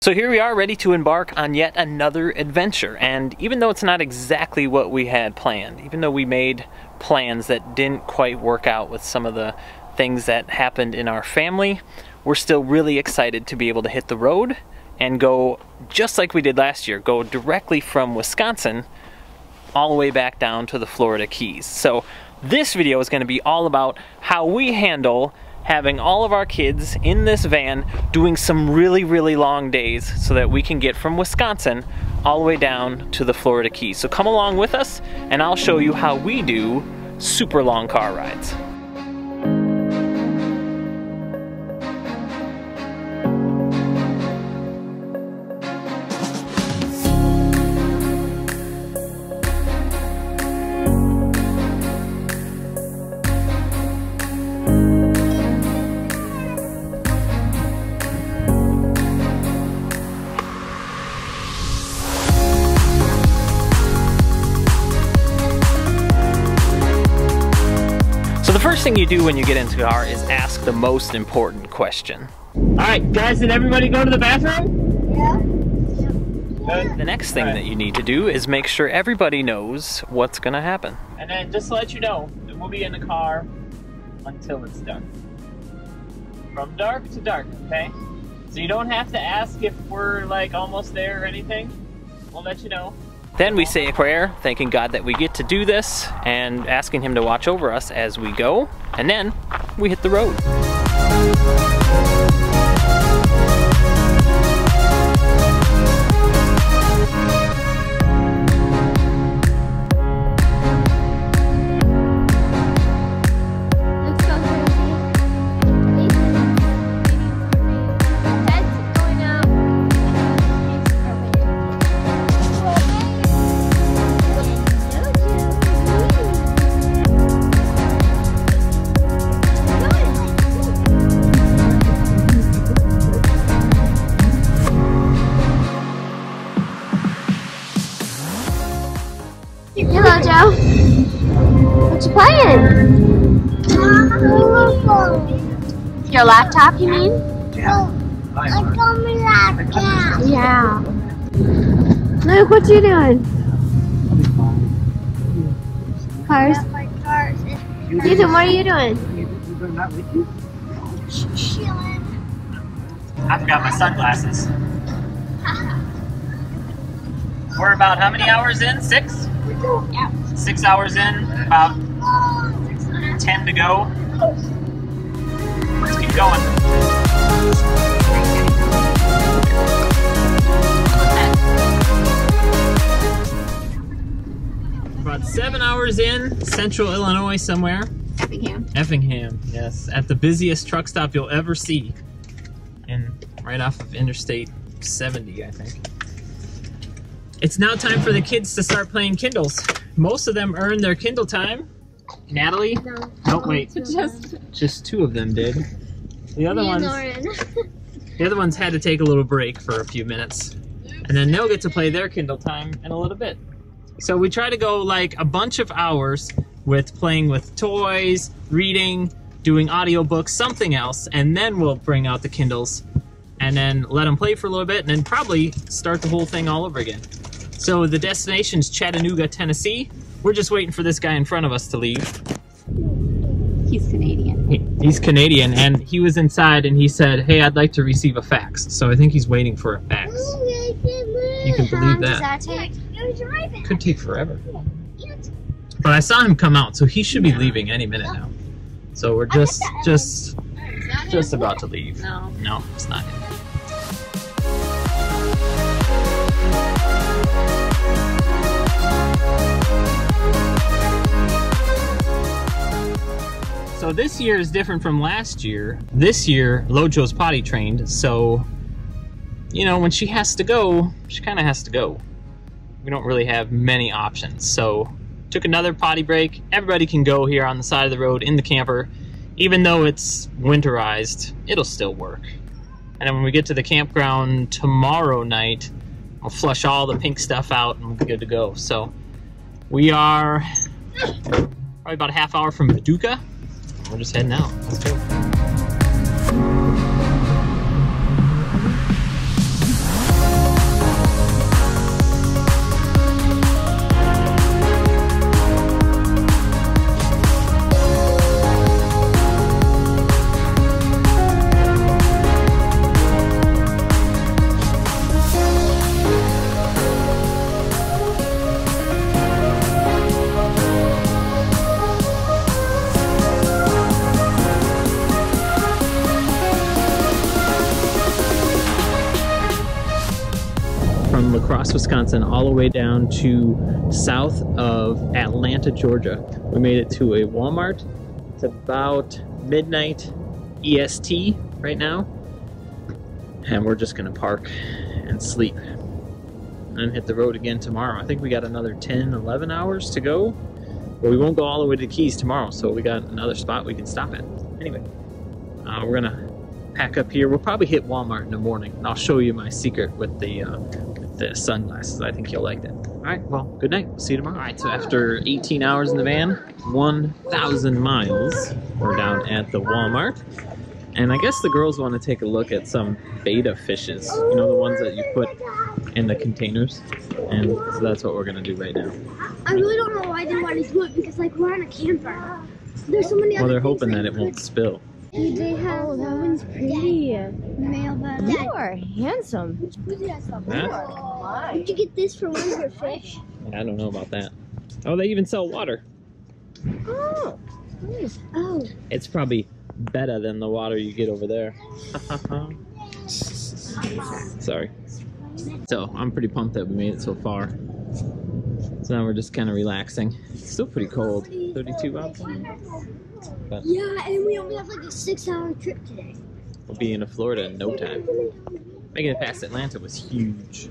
So here we are, ready to embark on yet another adventure, and even though it's not exactly what we had planned, even though we made plans that didn't quite work out with some of the things that happened in our family, we're still really excited to be able to hit the road and go just like we did last year, go directly from Wisconsin all the way back down to the Florida Keys. So this video is going to be all about how we handle having all of our kids in this van doing some really long days so that we can get from Wisconsin all the way down to the Florida Keys. So come along with us and I'll show you how we do super long car rides. The first thing you do when you get into the car is ask the most important question. Alright guys, did everybody go to the bathroom? Yeah. The next thing that you need to do is make sure everybody knows what's gonna happen. And then just to let you know, we'll be in the car until it's dark. From dark to dark, okay? So you don't have to ask if we're like almost there or anything. We'll let you know. Then we say a prayer, thanking God that we get to do this and asking Him to watch over us as we go, and then we hit the road. Hello, Joe. What you playing? Your laptop, you mean? Yeah. I got my laptop. Yeah. Luke, what you doing? Cars? Ethan, what are you doing? Chilling. I forgot my sunglasses. We're about how many hours in? 6? Yeah. 6 hours in, about 10 to go. Let's keep going. About 7 hours in, central Illinois somewhere. Effingham. Effingham, yes. At the busiest truck stop you'll ever see. And right off of Interstate 70, I think. It's now time for the kids to start playing Kindles. Most of them earned their Kindle time. Natalie? No. Oh, wait. Just 2 of them did. The other ones had to take a little break for a few minutes. And then they'll get to play their Kindle time in a little bit. So we try to go like a bunch of hours with playing with toys, reading, doing audiobooks, something else, and then we'll bring out the Kindles and then let them play for a little bit and then probably start the whole thing all over again. So the destination's Chattanooga, Tennessee. We're just waiting for this guy in front of us to leave. He's Canadian. He's Canadian, and he was inside and he said, hey, I'd like to receive a fax. So I think he's waiting for a fax. You can believe that. Does that take? Could take forever. But I saw him come out, so he should be leaving any minute now. So we're just about to leave. No, it's not him. So this year is different from last year. This year, Lojo's potty trained, so, you know, when she has to go, she kind of has to go. We don't really have many options, so took another potty break. Everybody can go here on the side of the road in the camper. Even though it's winterized, it'll still work. And then when we get to the campground tomorrow night, I'll flush all the pink stuff out and we'll be good to go. So we are probably about a half hour from Paducah. We're just heading out. Let's go. from La Crosse, Wisconsin, all the way down to south of Atlanta, Georgia. We made it to a Walmart. It's about midnight EST right now. And we're just gonna park and sleep. And hit the road again tomorrow. I think we got another 10, 11 hours to go. But we won't go all the way to the Keys tomorrow, so we got another spot we can stop at. Anyway, we're gonna pack up here. We'll probably hit Walmart in the morning, and I'll show you my secret with the sunglasses. I think you'll like that. All right, well, good night. We'll see you tomorrow. All right, so after 18 hours in the van, 1,000 miles, we're down at the Walmart. And I guess the girls want to take a look at some betta fishes. You know, the ones that you put in the containers. And so that's what we're gonna do right now. I really don't know why they want to do it, because like we're on a camper. There's so many other they're things hoping that it won't spill. They have, oh, that one's pretty. Male Betta. You are handsome. Huh? Did you get this for one of your fish? I don't know about that. Oh, they even sell water. Oh, nice. Oh. It's probably better than the water you get over there. Sorry. So, I'm pretty pumped that we made it so far. So now we're just kind of relaxing. It's still pretty cold. 32 outside. But yeah, and we only have like a 6-hour trip today. we'll be in Florida in no time. Making it past Atlanta was huge.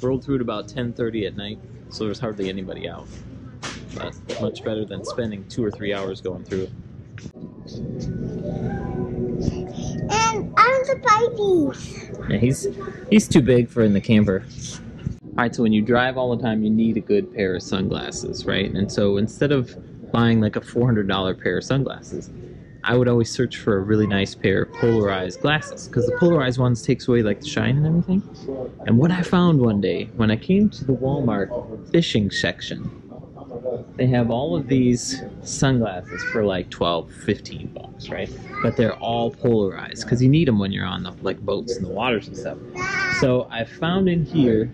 Rolled through at about 10:30 at night, so there's hardly anybody out. But much better than spending 2 or 3 hours going through it. And I'm the baby. Yeah, he's too big for in the camper. Alright, so when you drive all the time, you need a good pair of sunglasses, right? And so instead of buying like a $400 pair of sunglasses, I would always search for a really nice pair of polarized glasses, because the polarized ones takes away like the shine and everything. And what I found one day, when I came to the Walmart fishing section, they have all of these sunglasses for like 12, 15 bucks, right? But they're all polarized, because you need them when you're on the like boats and the waters and stuff. So I found in here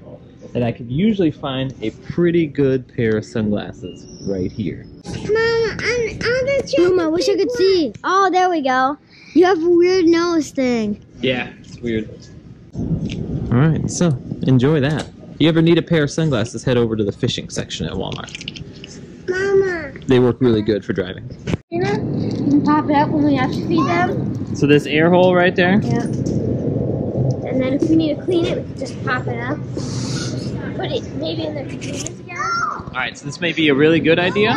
that I could usually find a pretty good pair of sunglasses right here. Mama, I wish I could see. Oh, there we go. You have a weird nose thing. Yeah, it's weird. Alright, so enjoy that. If you ever need a pair of sunglasses, head over to the fishing section at Walmart. Mama. They work really good for driving. You can pop it up when we have to feed them. So this air hole right there? Yeah. And then if we need to clean it, we can just pop it up. Put it maybe in the containers again. Alright, so this may be a really good idea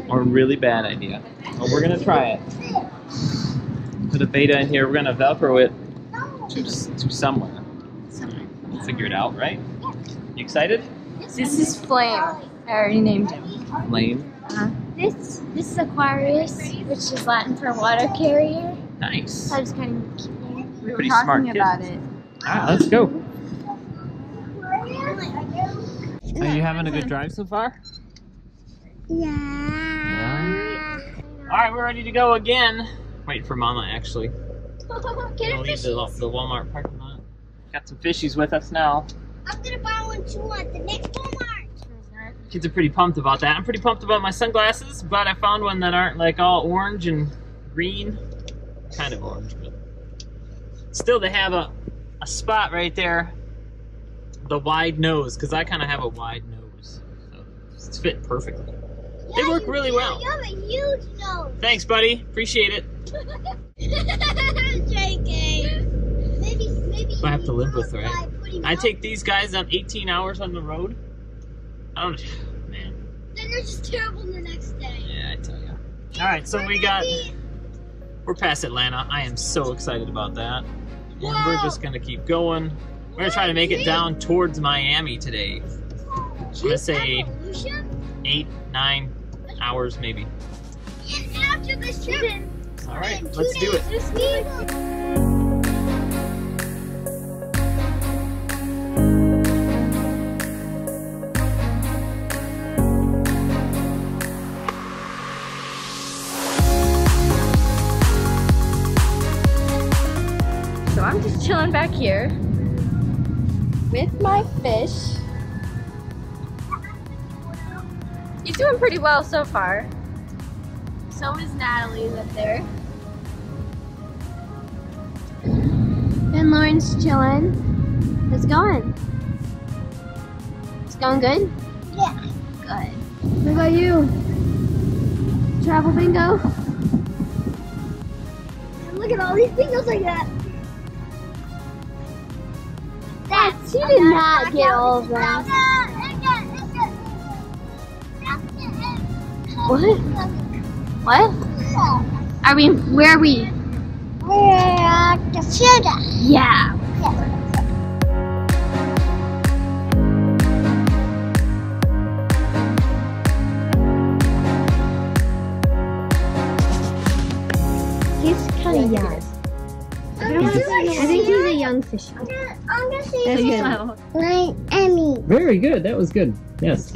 or a really bad idea. Well, we're going to try it. Put a betta in here. We're going to Velcro it to somewhere. We'll figure it out, right? You excited? This is Flame. I already named him. Lame. This is Aquarius, which is Latin for water carrier. Nice. I just kind of keep it. We were Pretty smart talking kid. about it. Alright, let's go. Are you having a good drive so far? Yeah. Alright, we're ready to go again. Wait for Mama, actually. Get We'll a leave fish. the Walmart parking lot. Got some fishies with us now. I'm gonna buy one too at the next Walmart. Kids are pretty pumped about that. I'm pretty pumped about my sunglasses, but I found one that aren't like all orange and green. Kind of orange, but still they have a spot right there. The wide nose, because I kind of have a wide nose. So it's fit perfectly. They work really well. You have a huge nose. Thanks, buddy. Appreciate it. JK. Maybe I have to live with, right? by putting I up- take these guys on 18 hours on the road. I don't, man. Then they're just terrible the next day. Yeah, I tell you. All right, so we're past Atlanta. I am so excited about that. And we're just gonna keep going. We're gonna try to make it down towards Miami today. I'm gonna say 8, 9 hours maybe. And after this trip, All right, let's do it. So I'm just chilling back here with my fish. He's doing pretty well so far. So is Natalie's up there. And Lauren's chilling. It's going. It's going good? Yeah. Good. What about you? Travel bingo? Look at all these bingos I got. You did not get all of them. What? What? Where are we? We're at the field. Yeah. He's kind of young. I think he's a young fish. I'm gonna see That's good. Miami. Very good. That was good. Yes.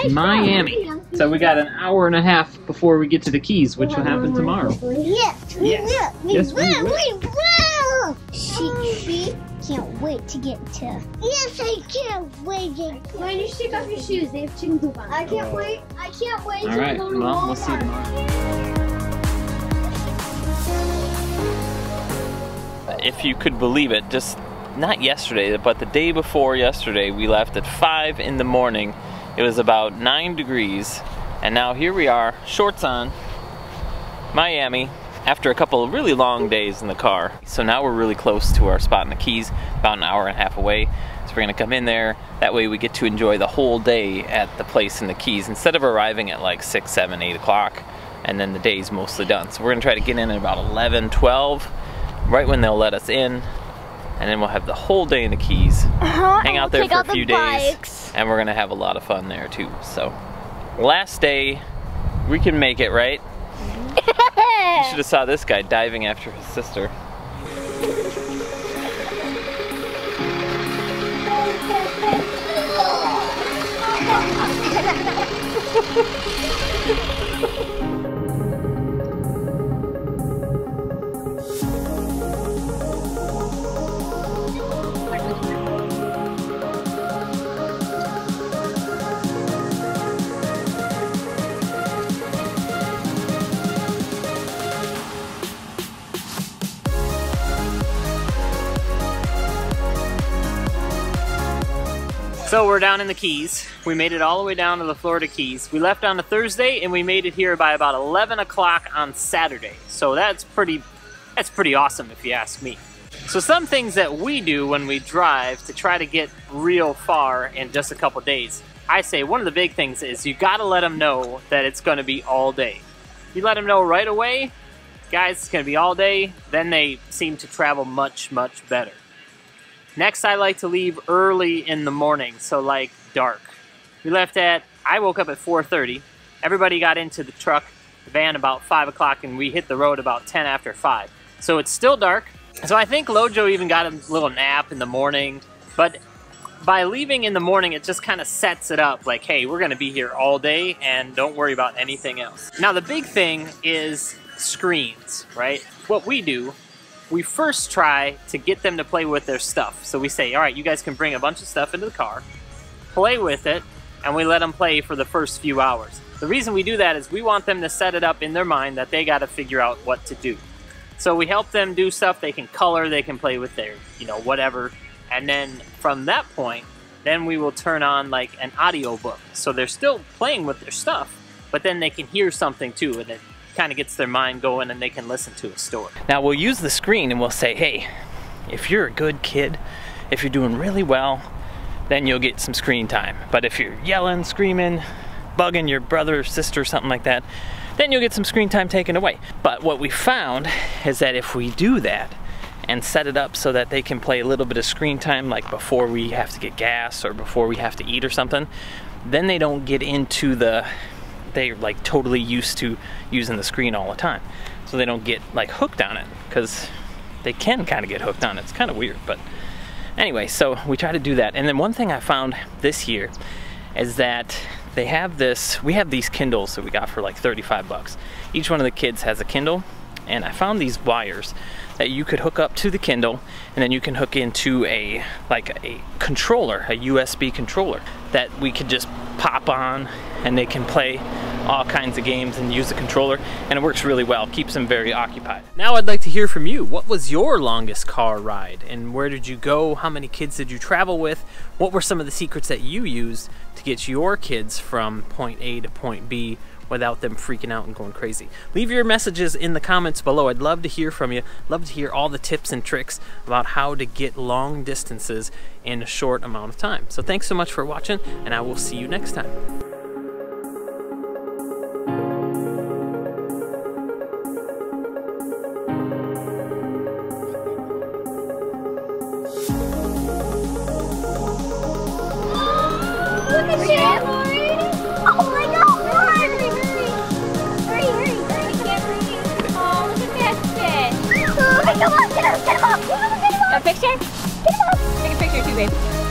Miami. So we got an hour and a half before we get to the Keys, which will happen tomorrow. Yes, we Yes. will. Yes, we will. We will. She can't wait to get to. Yes, I can't wait to. Why don't you take off your shoes? They have chicken poop on. I can't wait. I can't wait All to right. go to Well, we'll see you Walmart. tomorrow. If you could believe it, just not yesterday, but the day before yesterday, we left at 5 in the morning. It was about 9 degrees, and now here we are, shorts on, Miami, after a couple of really long days in the car. So now we're really close to our spot in the Keys, about an hour and a half away. So we're gonna come in there, that way we get to enjoy the whole day at the place in the Keys, instead of arriving at like 6, 7, 8 o'clock, and then the day's mostly done. So we're gonna try to get in at about 11, 12, right when they'll let us in, and then we'll have the whole day in the Keys, hang out there for a few days, and we're gonna have a lot of fun there too. So last day, we can make it, right? You should have saw this guy diving after his sister. So we're down in the Keys. We made it all the way down to the Florida Keys. We left on a Thursday and we made it here by about 11 o'clock on Saturday. So that's pretty awesome if you ask me. So some things that we do when we drive to try to get real far in just a couple days. I say one of the big things is you gotta let them know that it's gonna be all day. You let them know right away, guys, it's gonna be all day, then they seem to travel much, much better. Next, I like to leave early in the morning, so like dark. I woke up at 4:30. Everybody got into the truck, the van about 5 o'clock, and we hit the road about 10 after 5. So it's still dark. So I think Lojo even got a little nap in the morning, but by leaving in the morning, it just kind of sets it up like, hey, we're gonna be here all day and don't worry about anything else. Now the big thing is screens, right? What we do, we first try to get them to play with their stuff. So we say, all right, you guys can bring a bunch of stuff into the car, play with it, and we let them play for the first few hours. The reason we do that is we want them to set it up in their mind that they gotta figure out what to do. So we help them do stuff, they can color, they can play with their, whatever. And then from that point, then we will turn on like an audio book. So they're still playing with their stuff, but then they can hear something too, and it kind of gets their mind going and they can listen to a story. Now we'll use the screen and we'll say, hey, if you're a good kid, if you're doing really well, then you'll get some screen time. But if you're yelling, screaming, bugging your brother or sister or something like that, then you'll get some screen time taken away. But what we found is that if we do that and set it up so that they can play a little bit of screen time, like before we have to get gas or before we have to eat or something, then they don't get into they're like totally used to using the screen all the time. So they don't get like hooked on it, because they can kind of get hooked on it. It's kind of weird, but anyway, so we try to do that. And then one thing I found this year is that we have these Kindles that we got for like 35 bucks. Each one of the kids has a Kindle, and I found these wires that you could hook up to the Kindle, and then you can hook into a controller, a USB controller that we could just pop on, and they can play all kinds of games and use the controller, and it works really well. Keeps him very occupied. Now I'd like to hear from you. What was your longest car ride, and where did you go? How many kids did you travel with? What were some of the secrets that you used to get your kids from point A to point B without them freaking out and going crazy? Leave your messages in the comments below. I'd love to hear from you. Love to hear all the tips and tricks about how to get long distances in a short amount of time. So thanks so much for watching, and I will see you next time. Look at you, Lauren! Oh my God, Lauren! Hurry, hurry, hurry! I can't breathe. Oh, look at that fish! Oh, come on, get him off! Get him off! A picture? Get him off! Take a picture too, babe.